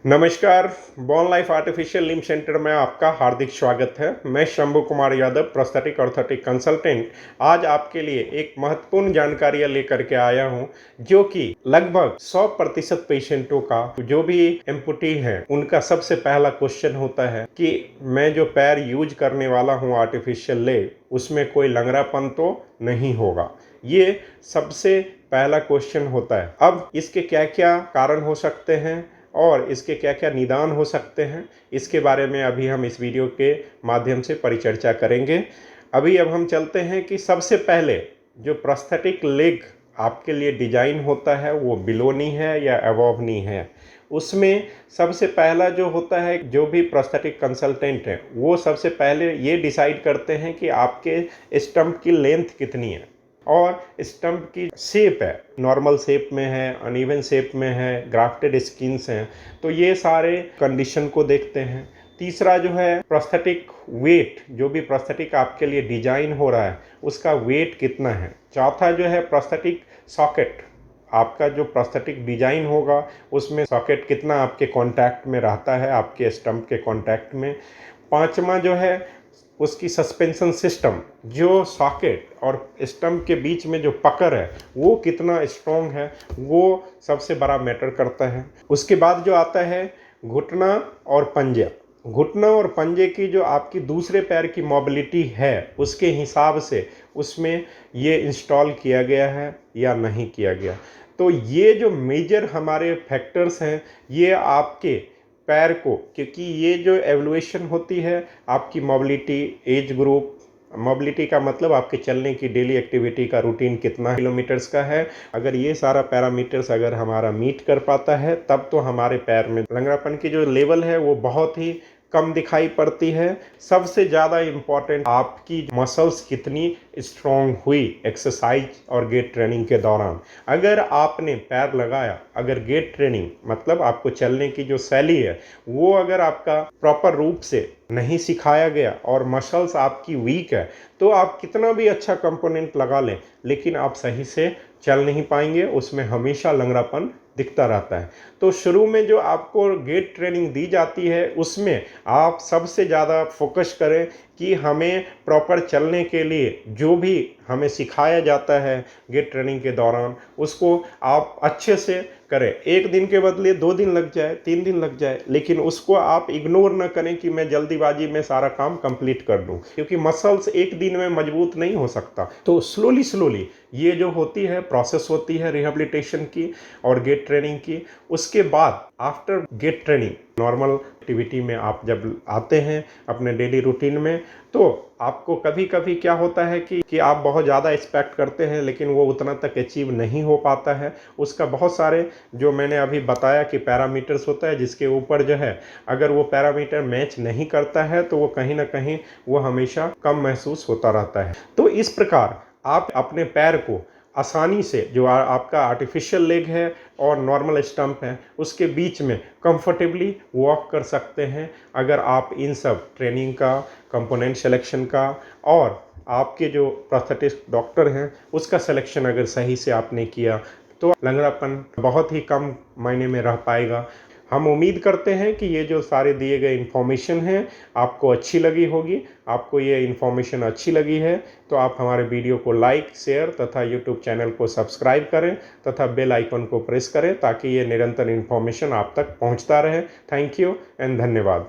नमस्कार, born life artificial limb centre में आपका हार्दिक स्वागत है। मैं Shambhu Kumar Yadav, prosthetic orthotic consultant, आज आपके लिए एक महत्वपूर्ण जानकारियाँ लेकर के आया हूँ, जो कि लगभग 100% पेशेंटों का जो भी एम्पुटी है, उनका सबसे पहला क्वेश्चन होता है कि मैं जो पैर यूज करने वाला हूँ आर्टिफिशियल लेग, उसमें कोई लंगड़ापन तो नहीं होगा। ये सबसे पहला क्वेश्चन होता है। अब इसके क्या क्या कारण हो सकते हैं और इसके क्या क्या निदान हो सकते हैं, इसके बारे में अभी हम इस वीडियो के माध्यम से परिचर्चा करेंगे। अब हम चलते हैं कि सबसे पहले जो प्रोस्थेटिक लेग आपके लिए डिजाइन होता है वो बिलो नी है या अबव नी है। उसमें सबसे पहला जो होता है, जो भी प्रोस्थेटिक कंसल्टेंट है वो सबसे पहले ये डिसाइड करते हैं कि आपके स्टंप की लेंथ कितनी है और स्टंप की शेप है, नॉर्मल शेप में है, अनइवन शेप में है, ग्राफ्टेड स्किन्स हैं, तो ये सारे कंडीशन को देखते हैं। तीसरा जो है प्रोस्थेटिक वेट, जो भी प्रोस्थेटिक आपके लिए डिजाइन हो रहा है उसका वेट कितना है। चौथा जो है प्रोस्थेटिक सॉकेट, आपका जो प्रोस्थेटिक डिजाइन होगा उसमें सॉकेट कितना आपके कांटेक्ट में रहता है, आपके स्टंप के कांटेक्ट में। पांचवा जो है उसकी सस्पेंशन सिस्टम, जो सॉकेट और स्टंप के बीच में जो पकड़ है वो कितना स्ट्रॉन्ग है, वो सबसे बड़ा मैटर करता है। उसके बाद जो आता है घुटना और पंजा। घुटना और पंजे की जो आपकी दूसरे पैर की मोबिलिटी है उसके हिसाब से उसमें ये इंस्टॉल किया गया है या नहीं किया गया। तो ये जो मेजर हमारे फैक्टर्स हैं ये आपके पैर को, क्योंकि ये जो एवल्यूएशन होती है आपकी मोबिलिटी, एज ग्रुप, मोबिलिटी का मतलब आपके चलने की डेली एक्टिविटी का रूटीन कितना किलोमीटर्स का है, अगर ये सारा पैरामीटर्स अगर हमारा मीट कर पाता है तब तो हमारे पैर में लंगड़ापन की जो लेवल है वो बहुत ही कम दिखाई पड़ती है। सबसे ज़्यादा इम्पॉर्टेंट आपकी मसल्स कितनी स्ट्रॉन्ग हुई एक्सरसाइज और गेट ट्रेनिंग के दौरान। अगर आपने पैर लगाया, अगर गेट ट्रेनिंग मतलब आपको चलने की जो शैली है वो अगर आपका प्रॉपर रूप से नहीं सिखाया गया और मसल्स आपकी वीक है तो आप कितना भी अच्छा कंपोनेंट लगा लें लेकिन आप सही से चल नहीं पाएंगे, उसमें हमेशा लंगड़ापन दिखता रहता है। तो शुरू में जो आपको गेट ट्रेनिंग दी जाती है उसमें आप सबसे ज़्यादा फोकस करें कि हमें प्रॉपर चलने के लिए जो भी हमें सिखाया जाता है गेट ट्रेनिंग के दौरान उसको आप अच्छे से करें। एक दिन के बदले 2 दिन लग जाए, 3 दिन लग जाए, लेकिन उसको आप इग्नोर ना करें कि मैं जल्दीबाजी में सारा काम कंप्लीट कर दूं, क्योंकि मसल्स एक दिन में मजबूत नहीं हो सकता। तो स्लोली ये जो होती है प्रोसेस होती है रिहेबिलिटेशन की और गेट ट्रेनिंग की। उसके बाद after get training normal activity में आप जब आते हैं अपने डेली रूटीन में, तो आपको कभी कभी क्या होता है कि आप बहुत ज़्यादा एक्सपेक्ट करते हैं लेकिन वो उतना तक अचीव नहीं हो पाता है। उसका बहुत सारे जो मैंने अभी बताया कि पैरामीटर्स होता है, जिसके ऊपर जो है अगर वो पैरामीटर मैच नहीं करता है तो वो कहीं ना कहीं वो हमेशा कम महसूस होता रहता है। तो इस प्रकार आप अपने पैर को आसानी से, जो आपका आर्टिफिशियल लेग है और नॉर्मल स्टंप है उसके बीच में कंफर्टेबली वॉक कर सकते हैं अगर आप इन सब ट्रेनिंग का, कंपोनेंट सिलेक्शन का और आपके जो प्रोस्थेटिक डॉक्टर हैं उसका सिलेक्शन अगर सही से आपने किया तो लंगड़ापन बहुत ही कम मायने में रह पाएगा। हम उम्मीद करते हैं कि ये जो सारे दिए गए इन्फॉर्मेशन हैं आपको अच्छी लगी होगी। आपको ये इन्फॉर्मेशन अच्छी लगी है तो आप हमारे वीडियो को लाइक, शेयर तथा यूट्यूब चैनल को सब्सक्राइब करें तथा बेल आइकन को प्रेस करें ताकि ये निरंतर इन्फॉर्मेशन आप तक पहुंचता रहे। थैंक यू एंड धन्यवाद।